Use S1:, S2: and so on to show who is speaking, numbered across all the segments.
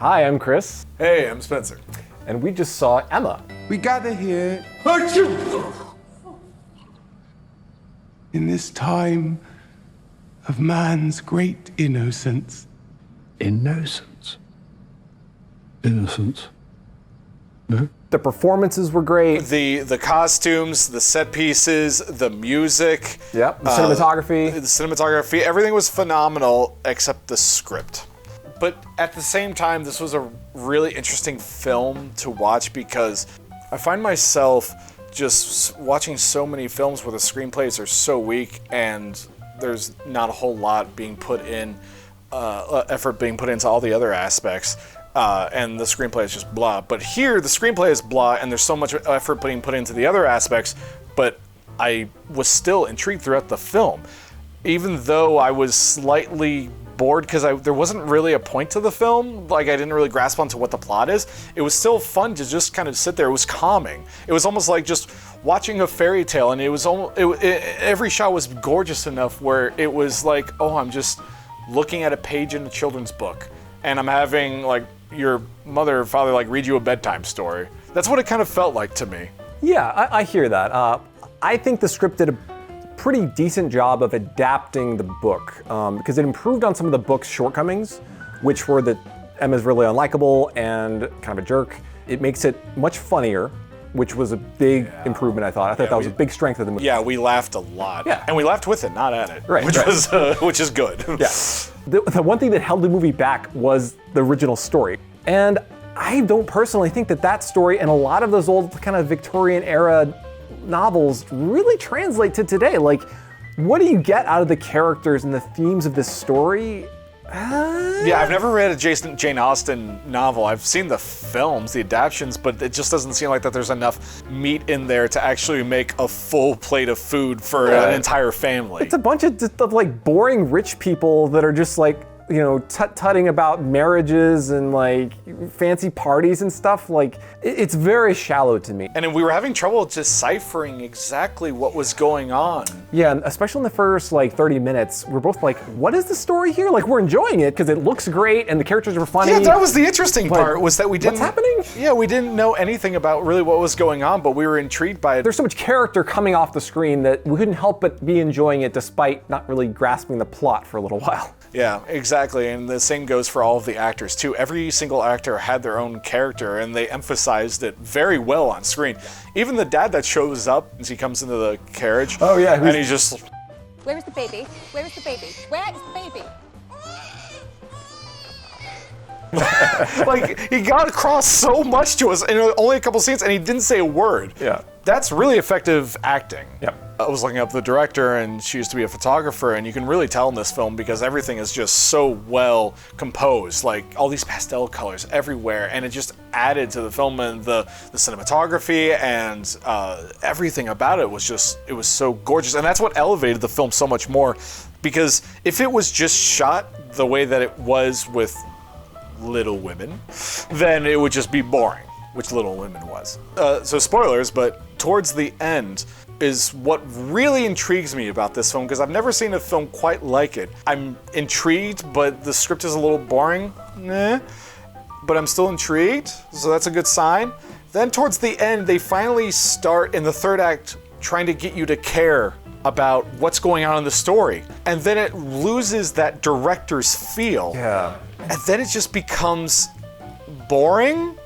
S1: Hi, I'm Chris.
S2: Hey, I'm Spencer.
S1: And we just saw Emma.
S3: We gather here in this time of man's great innocence.
S4: Innocence? Innocence? No?
S1: The performances were great.
S2: The costumes, the set pieces, the music.
S1: Yep, the cinematography.
S2: The cinematography, everything was phenomenal except the script. But at the same time, this was a really interesting film to watch because I find myself just watching so many films where the screenplays are so weak and there's not a whole lot being put in, effort being put into all the other aspects. And the screenplay is just blah. But here, the screenplay is blah, and there's so much effort being put into the other aspects, but I was still intrigued throughout the film. Even though I was slightly bored because there wasn't really a point to the film, like I didn't really grasp onto what the plot is, it was still fun to just kind of sit there. It was calming. It was almost like just watching a fairy tale, and it was every shot was gorgeous enough where it was like, oh, I'm just looking at a page in a children's book, and I'm having like your mother or father like read you a bedtime story. That's what it kind of felt like to me.
S1: Yeah, I hear that. I think the script did a pretty decent job of adapting the book because it improved on some of the book's shortcomings, which were that Emma's really unlikable and kind of a jerk. It makes it much funnier, which was a big improvement, I thought. I thought that was a big strength of the movie.
S2: Yeah, we laughed a lot.
S1: Yeah.
S2: And we laughed with it, not at it.
S1: Right,
S2: Which is good.
S1: Yeah. The one thing that held the movie back was the original story. And I don't personally think that story and a lot of those old kind of Victorian era novels really translate to today. Like, what do you get out of the characters and the themes of this story?
S2: Yeah, I've never read a Jane Austen novel. I've seen the films, the adaptions, but it just doesn't seem like that there's enough meat in there to actually make a full plate of food for an entire family.
S1: It's a bunch of like boring rich people that are just like, you know, tut-tutting about marriages and like fancy parties and stuff. Like, it's very shallow to me.
S2: And we were having trouble deciphering exactly what was going on.
S1: Yeah, and especially in the first like 30 minutes, we're both like, what is the story here? Like, we're enjoying it because it looks great and the characters were funny.
S2: Yeah, that was the interesting part, was that we didn't...
S1: What's happening?
S2: Yeah, we didn't know anything about really what was going on, but we were intrigued by it.
S1: There's so much character coming off the screen that we couldn't help but be enjoying it despite not really grasping the plot for a little while.
S2: Yeah, exactly, and the same goes for all of the actors too. Every single actor had their own character, and they emphasized it very well on screen. Even the dad that shows up as he comes into the carriage.
S1: Oh yeah,
S2: and he's just...
S5: Where is the baby? Where is the baby? Where is the baby?
S2: Like, he got across so much to us in only a couple scenes, and he didn't say a word.
S1: Yeah.
S2: That's really effective acting.
S1: Yep.
S2: I was looking up the director, and she used to be a photographer, and you can really tell in this film because everything is just so well composed, like all these pastel colors everywhere, and it just added to the film, and the cinematography and everything about it was so gorgeous, and that's what elevated the film so much more, because if it was just shot the way that it was with Little Women, then it would just be boring, which Little Women was. So spoilers, but towards the end is what really intrigues me about this film, because I've never seen a film quite like it. I'm intrigued, but the script is a little boring. But I'm still intrigued, so that's a good sign. Then towards the end, they finally start in the third act trying to get you to care about what's going on in the story. And then it loses that director's feel.
S1: Yeah.
S2: And then it just becomes boring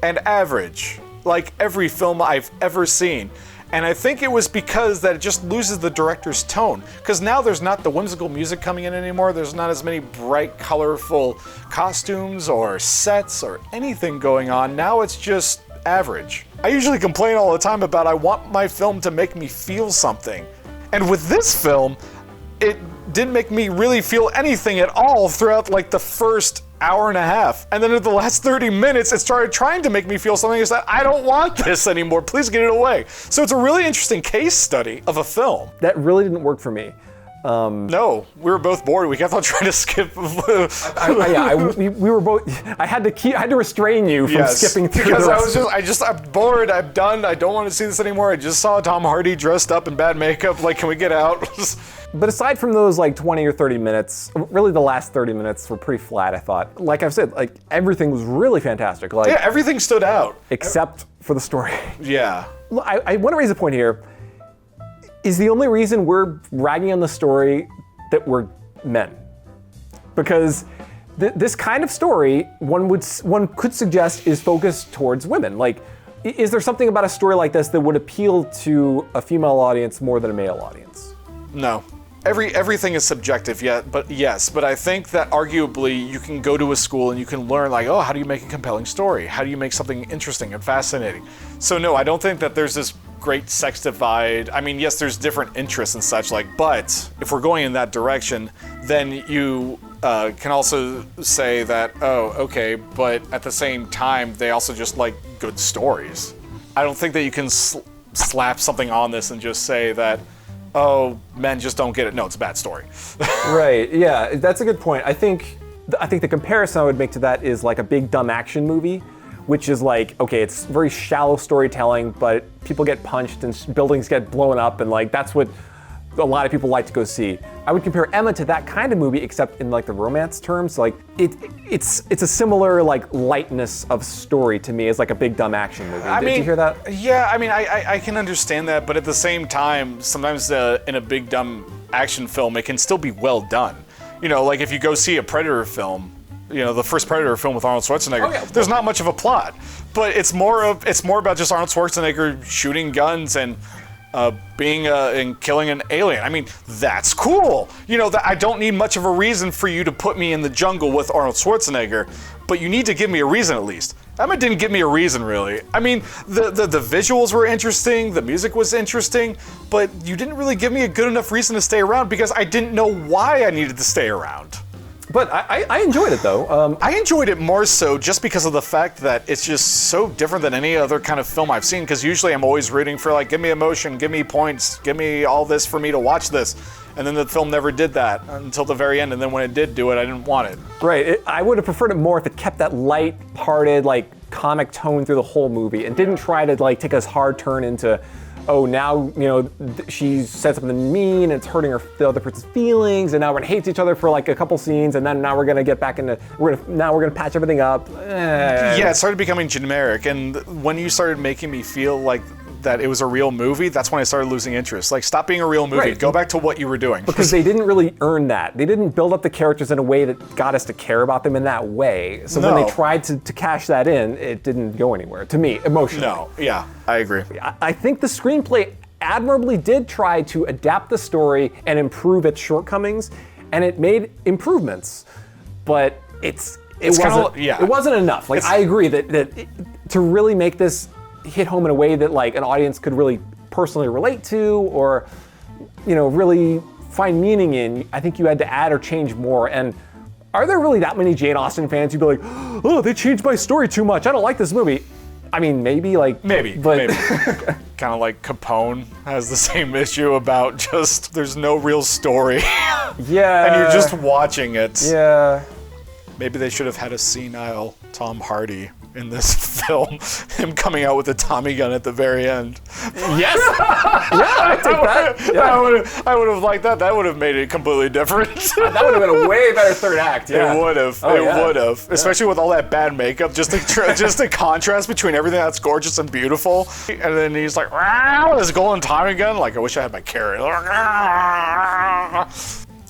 S2: and average, like every film I've ever seen. And I think it was because that it just loses the director's tone. Because now there's not the whimsical music coming in anymore. There's not as many bright, colorful costumes or sets or anything going on. Now it's just average. I usually complain all the time about I want my film to make me feel something. And with this film, it didn't make me really feel anything at all throughout like the first hour and a half. And then in the last 30 minutes, it started trying to make me feel something. It's like, I don't want this anymore. Please get it away. So it's a really interesting case study of a film.
S1: That really didn't work for me.
S2: No, we were both bored. We kept on trying to skip.
S1: We were both. I had to restrain you from skipping through
S2: because
S1: the rest.
S2: I'm bored. I'm done. I don't want to see this anymore. I just saw Tom Hardy dressed up in bad makeup. Like, can we get out?
S1: But aside from those like 20 or 30 minutes, really the last 30 minutes were pretty flat, I thought. Like I've said, like everything was really fantastic. Like
S2: yeah, everything stood out.
S1: Except for the story.
S2: Yeah.
S1: I want to raise a point here. Is the only reason we're ragging on the story that we're men? Because this kind of story, one could suggest, is focused towards women. Like, is there something about a story like this that would appeal to a female audience more than a male audience?
S2: No. Everything is subjective, but I think that arguably you can go to a school and you can learn like, oh, how do you make a compelling story? How do you make something interesting and fascinating? So no, I don't think that there's this great sex divide. I mean, yes, there's different interests and such like, but if we're going in that direction, then you can also say that, oh, okay, but at the same time, they also just like good stories. I don't think that you can slap something on this and just say that, oh, men just don't get it. No, it's a bad story.
S1: Right, yeah, that's a good point. I think the comparison I would make to that is like a big dumb action movie, which is like, okay, it's very shallow storytelling, but people get punched and buildings get blown up, and like that's what a lot of people like to go see. I would compare Emma to that kind of movie, except in like the romance terms. Like it's a similar like lightness of story to me as like a big dumb action movie. Did you hear that?
S2: Yeah, I mean, I can understand that, but at the same time, sometimes in a big dumb action film, it can still be well done. You know, like if you go see a Predator film, you know, the first Predator film with Arnold Schwarzenegger, there's not much of a plot, but it's more about just Arnold Schwarzenegger shooting guns and and killing an alien. I mean, that's cool. You know, I don't need much of a reason for you to put me in the jungle with Arnold Schwarzenegger, but you need to give me a reason at least. Emma didn't give me a reason, really. I mean, the visuals were interesting, the music was interesting, but you didn't really give me a good enough reason to stay around because I didn't know why I needed to stay around.
S1: But I enjoyed it though.
S2: I enjoyed it more so just because of the fact that it's just so different than any other kind of film I've seen, because usually I'm always rooting for like, give me emotion, give me points, give me all this for me to watch this. And then the film never did that until the very end, and then when it did do it, I didn't want it.
S1: Right, I would have preferred it more if it kept that light-hearted, like, comic tone through the whole movie and didn't try to like take a hard turn into, oh, now, you know, she said something mean and it's hurting the other person's feelings, and now we're gonna hate each other for like a couple scenes, and then now we're gonna get back into, we're gonna patch everything up.
S2: Yeah, it started becoming generic, and when you started making me feel like that it was a real movie, that's when I started losing interest. Like, stop being a real movie. Right. Go back to what you were doing.
S1: Because they didn't really earn that. They didn't build up the characters in a way that got us to care about them in that way. So when they tried to cash that in, it didn't go anywhere, to me, emotionally.
S2: No, yeah, I agree.
S1: I think the screenplay admirably did try to adapt the story and improve its shortcomings, and it made improvements. But it wasn't enough. Like, I agree that to really make this hit home in a way that like an audience could really personally relate to, or, you know, really find meaning in, I think you had to add or change more. And are there really that many Jane Austen fans who'd be like, oh, they changed my story too much, I don't like this movie? I mean, maybe. But
S2: kind of like Capone has the same issue about just there's no real story.
S1: Yeah.
S2: And you're just watching it.
S1: Yeah.
S2: Maybe they should have had a senile Tom Hardy in this film, him coming out with a Tommy gun at the very end.
S1: Yes! Yeah, I take that. Yeah.
S2: I would have liked that. That would have made it completely different.
S1: That would have been a way better third act, yeah.
S2: It would have. It would have. Especially with all that bad makeup, just the contrast between everything that's gorgeous and beautiful. And then he's like, with his golden Tommy gun. Like, I wish I had my carrot. I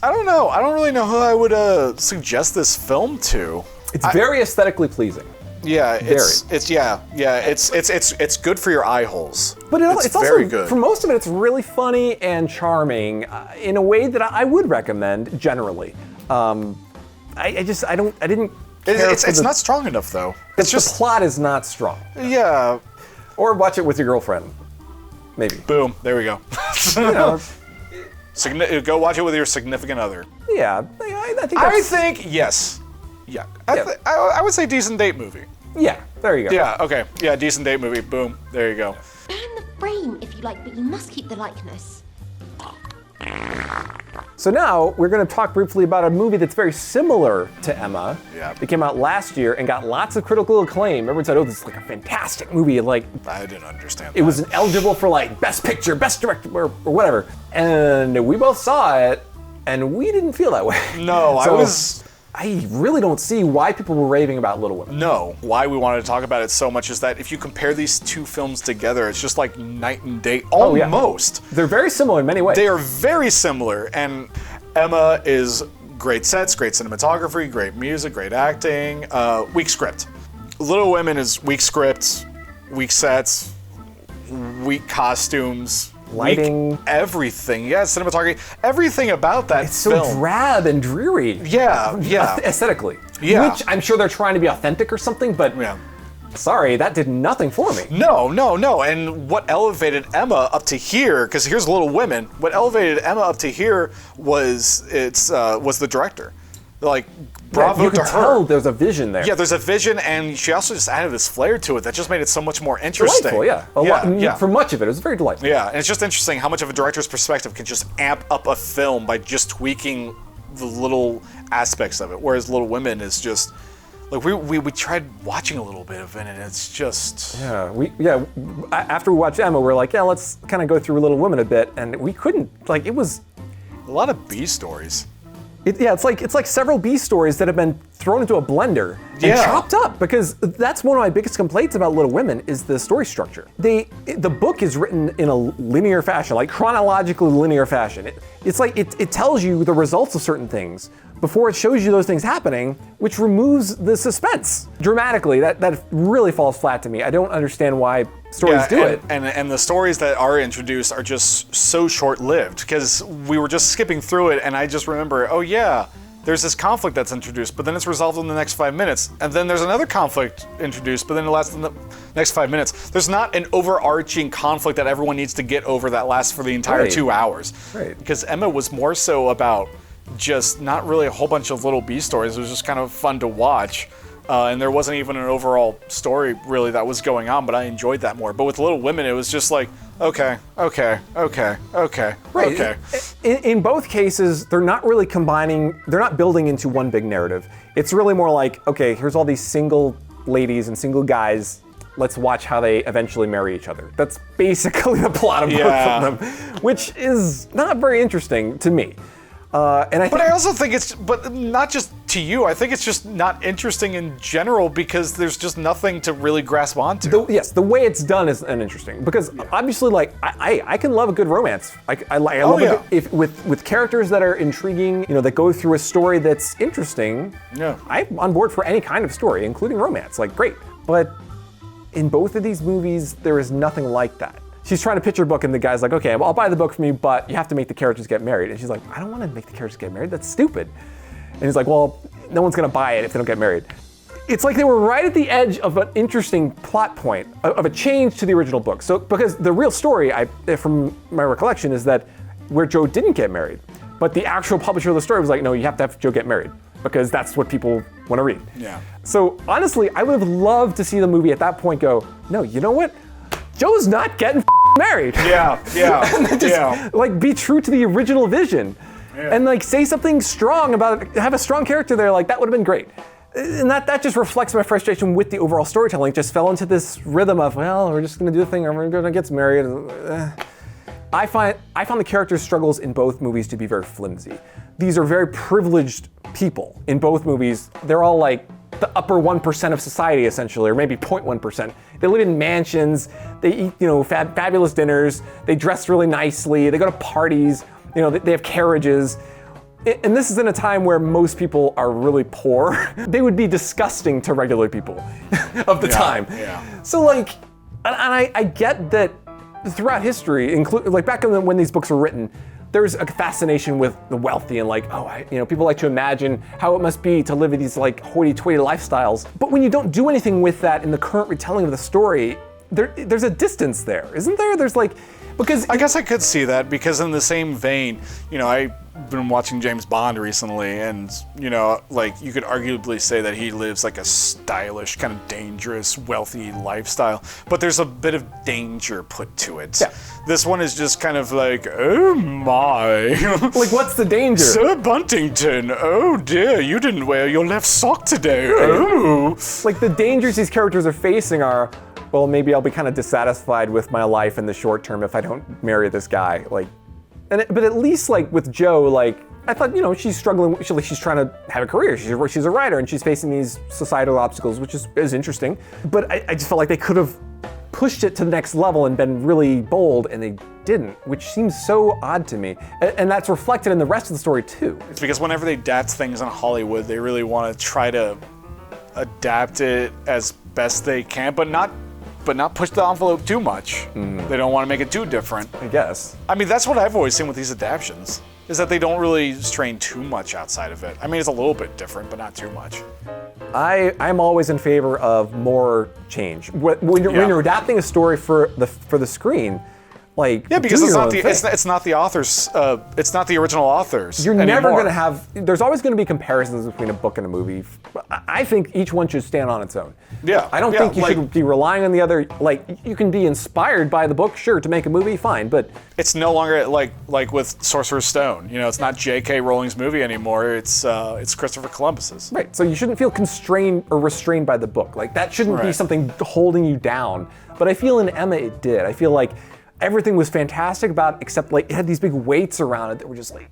S2: don't know. I don't really know who I would suggest this film to.
S1: It's very aesthetically pleasing.
S2: Yeah, it's good for your eye holes.
S1: But it's
S2: very
S1: also,
S2: good.
S1: For most of it, it's really funny and charming in a way that I would recommend generally. I didn't.
S2: It's not strong enough though.
S1: It's just the plot is not strong.
S2: Yeah.
S1: Or watch it with your girlfriend, maybe.
S2: Boom. There we go.
S1: You know.
S2: Go watch it with your significant other.
S1: Yeah, I think
S2: yes. Yeah, I would say decent date movie.
S1: Yeah, there you go.
S2: Yeah, okay. Yeah, decent date movie. Boom. There you go.
S5: Burn the frame if you like, but you must keep the likeness.
S1: So now we're going to talk briefly about a movie that's very similar to Emma.
S2: Yeah.
S1: It came out last year and got lots of critical acclaim. Everyone said, "Oh, this is like a fantastic movie." Like,
S2: I didn't understand
S1: it was eligible for like Best Picture, Best Director, or whatever. And we both saw it, and we didn't feel that way.
S2: No,
S1: I really don't see why people were raving about Little Women.
S2: No, why we wanted to talk about it so much is that if you compare these two films together, it's just like night and day, almost.
S1: They're very similar in many ways.
S2: They are very similar, and Emma is great sets, great cinematography, great music, great acting, weak script. Little Women is weak script, weak sets, weak costumes,
S1: lighting,
S2: weak everything. Yeah, cinematography, everything about that
S1: it's so
S2: film.
S1: drab and dreary.
S2: Yeah.
S1: Aesthetically.
S2: Yeah.
S1: Which I'm sure they're trying to be authentic or something, but sorry, that did nothing for me.
S2: No. And what elevated Emma up to here, because here's Little Women, what elevated Emma up to here was the director. Like, bravo
S1: you
S2: to
S1: can
S2: her.
S1: tell there's a vision there.
S2: Yeah, there's a vision, and she also just added this flair to it that just made it so much more interesting.
S1: Delightful, yeah. For much of it, it was very delightful.
S2: Yeah, and it's just interesting how much of a director's perspective can just amp up a film by just tweaking the little aspects of it. Whereas Little Women is just like we tried watching a little bit of it, and it's just
S1: After we watched Emma, we're like, yeah, let's kind of go through Little Women a bit, and we couldn't. Like, it was
S2: a lot of B stories.
S1: It's like several B stories that have been thrown into a blender and chopped up, because that's one of my biggest complaints about Little Women is the story structure. The book is written in a linear fashion, like chronologically linear fashion. It's like it tells you the results of certain things before it shows you those things happening, which removes the suspense dramatically. That really falls flat to me. I don't understand why stories do it.
S2: And the stories that are introduced are just so short-lived, because we were just skipping through it, and I just remember, oh yeah, there's this conflict that's introduced, but then it's resolved in the next 5 minutes, and then there's another conflict introduced, but then it lasts in the next 5 minutes. There's not an overarching conflict that everyone needs to get over that lasts for the entire 2 hours.
S1: Right.
S2: Because Emma was more so about just not really a whole bunch of little B stories. It was just kind of fun to watch. And there wasn't even an overall story really that was going on, but I enjoyed that more. But with Little Women, it was just like, okay.
S1: Right. In both cases, they're not really combining, they're not building into one big narrative. It's really more like, okay, here's all these single ladies and single guys. Let's watch how they eventually marry each other. That's basically the plot of both of them, which is not very interesting to me.
S2: But I also think but not just to you, I think it's just not interesting in general because there's just nothing to really grasp onto.
S1: The way it's done is uninteresting because obviously, like, I can love a good romance. I love it with characters that are intriguing, that go through a story that's interesting.
S2: Yeah.
S1: I'm on board for any kind of story, including romance. Like, great. But in both of these movies, there is nothing like that. She's trying to pitch her book, and the guy's like, okay, well, I'll buy the book from you, but you have to make the characters get married. And she's like, I don't want to make the characters get married. That's stupid. And he's like, well, no one's going to buy it if they don't get married. It's like they were right at the edge of an interesting plot point, of a change to the original book. So, because the real story, from my recollection, is that where Joe didn't get married, but the actual publisher of the story was like, no, you have to have Joe get married, because that's what people want to read.
S2: Yeah.
S1: So, honestly, I would have loved to see the movie at that point go, no, you know what? Joe's not getting married.
S2: Yeah.
S1: Like, be true to the original vision. Yeah. And like say something strong about it, have a strong character there, like that would have been great. And that just reflects my frustration with the overall storytelling. It just fell into this rhythm of, well, we're just gonna do the thing, we're gonna get married. I find the character struggles in both movies to be very flimsy. These are very privileged people in both movies. They're all like the upper 1% of society, essentially, or maybe 0.1%. They live in mansions, they eat, fabulous dinners, they dress really nicely, they go to parties, they have carriages. And this is in a time where most people are really poor. They would be disgusting to regular people of the time.
S2: Yeah.
S1: So like, and I get that throughout history, like back when these books were written, there's a fascination with the wealthy and like, people like to imagine how it must be to live in these like hoity-toity lifestyles. But when you don't do anything with that in the current retelling of the story, there's a distance there, isn't there? There's like, Because
S2: I guess I could see that, because in the same vein, you know, I've been watching James Bond recently, and, you know, like, you could arguably say that he lives like a stylish, kind of dangerous, wealthy lifestyle, but there's a bit of danger put to it.
S1: Yeah.
S2: This one is just kind of like, oh my.
S1: like, what's the danger?
S2: Sir Buntington, oh dear, you didn't wear your left sock today. Oh.
S1: Like, the dangers these characters are facing are, well, maybe I'll be kind of dissatisfied with my life in the short term if I don't marry this guy. Like, but at least, like, with Jo, like, I thought, you know, she's struggling. She's trying to have a career. She's a writer, and she's facing these societal obstacles, which is interesting. But I just felt like they could have pushed it to the next level and been really bold, and they didn't, which seems so odd to me. And that's reflected in the rest of the story, too.
S2: It's because whenever they adapt things in Hollywood, they really want to try to adapt it as best they can, but not push the envelope too much. They don't want to make it too different.
S1: I guess.
S2: I mean, that's what I've always seen with these adaptations, is that they don't really strain too much outside of it. I mean, it's a little bit different, but not too much.
S1: I'm always in favor of more change. When you're adapting a story for the screen, like,
S2: Yeah, because
S1: do
S2: it's
S1: your
S2: not
S1: own
S2: the
S1: thing.
S2: it's not the authors. It's not the original authors.
S1: You're never
S2: anymore.
S1: going to have. There's always going to be comparisons between a book and a movie. I think each one should stand on its own.
S2: Yeah,
S1: I don't
S2: yeah,
S1: think you
S2: like-
S1: should be relying on the other. Like, you can be inspired by the book, sure, to make a movie, fine, but
S2: It's no longer like with Sorcerer's Stone. You know, it's not J.K. Rowling's movie anymore. It's Christopher Columbus's.
S1: right. So you shouldn't feel constrained or restrained by the book. Like, that shouldn't be
S2: Right.
S1: something holding you down. But I feel in Emma it did. I feel like everything was fantastic about it, except like it had these big weights around it that were just like,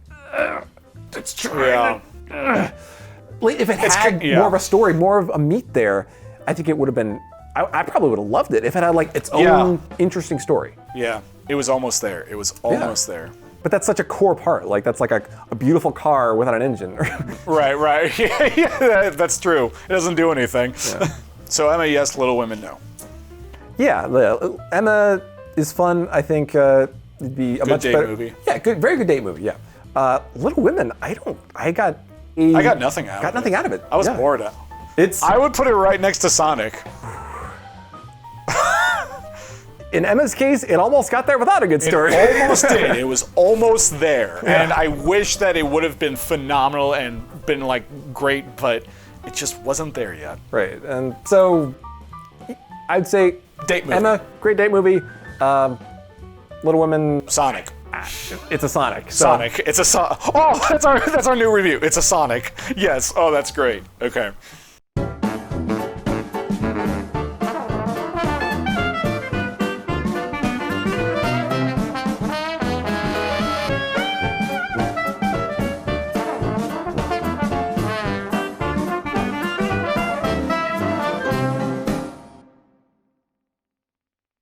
S1: it's trying.
S2: Yeah.
S1: Like, if it had
S2: yeah.
S1: more of a story, more of a meat there, I think it would have been. I probably would have loved it if it had like its own interesting story.
S2: Yeah. It was almost there. It was almost there.
S1: But that's such a core part. Like, that's like a beautiful car without an engine.
S2: Right. Yeah, that's true. It doesn't do anything. So Emma, yes. Little Women, no.
S1: Yeah, Emma is fun. I think it'd be a
S2: Good
S1: much
S2: date
S1: better
S2: movie.
S1: Yeah, very good date movie. Yeah, Little Women. I got
S2: nothing out.
S1: Got nothing out of it.
S2: I was
S1: Yeah.
S2: bored. I would put it right next to Sonic.
S1: In Emma's case, it almost got there without a good story.
S2: It almost did. It was almost there.
S1: Yeah.
S2: And I wish that it would have been phenomenal and been like great, but it just wasn't there yet.
S1: Right, and so I'd say
S2: Date movie.
S1: Emma, great date movie. Little Women,
S2: Sonic.
S1: it's a Sonic. So
S2: Sonic. It's a Sonic. Oh, that's our new review. It's a Sonic. Yes. Oh, that's great. Okay.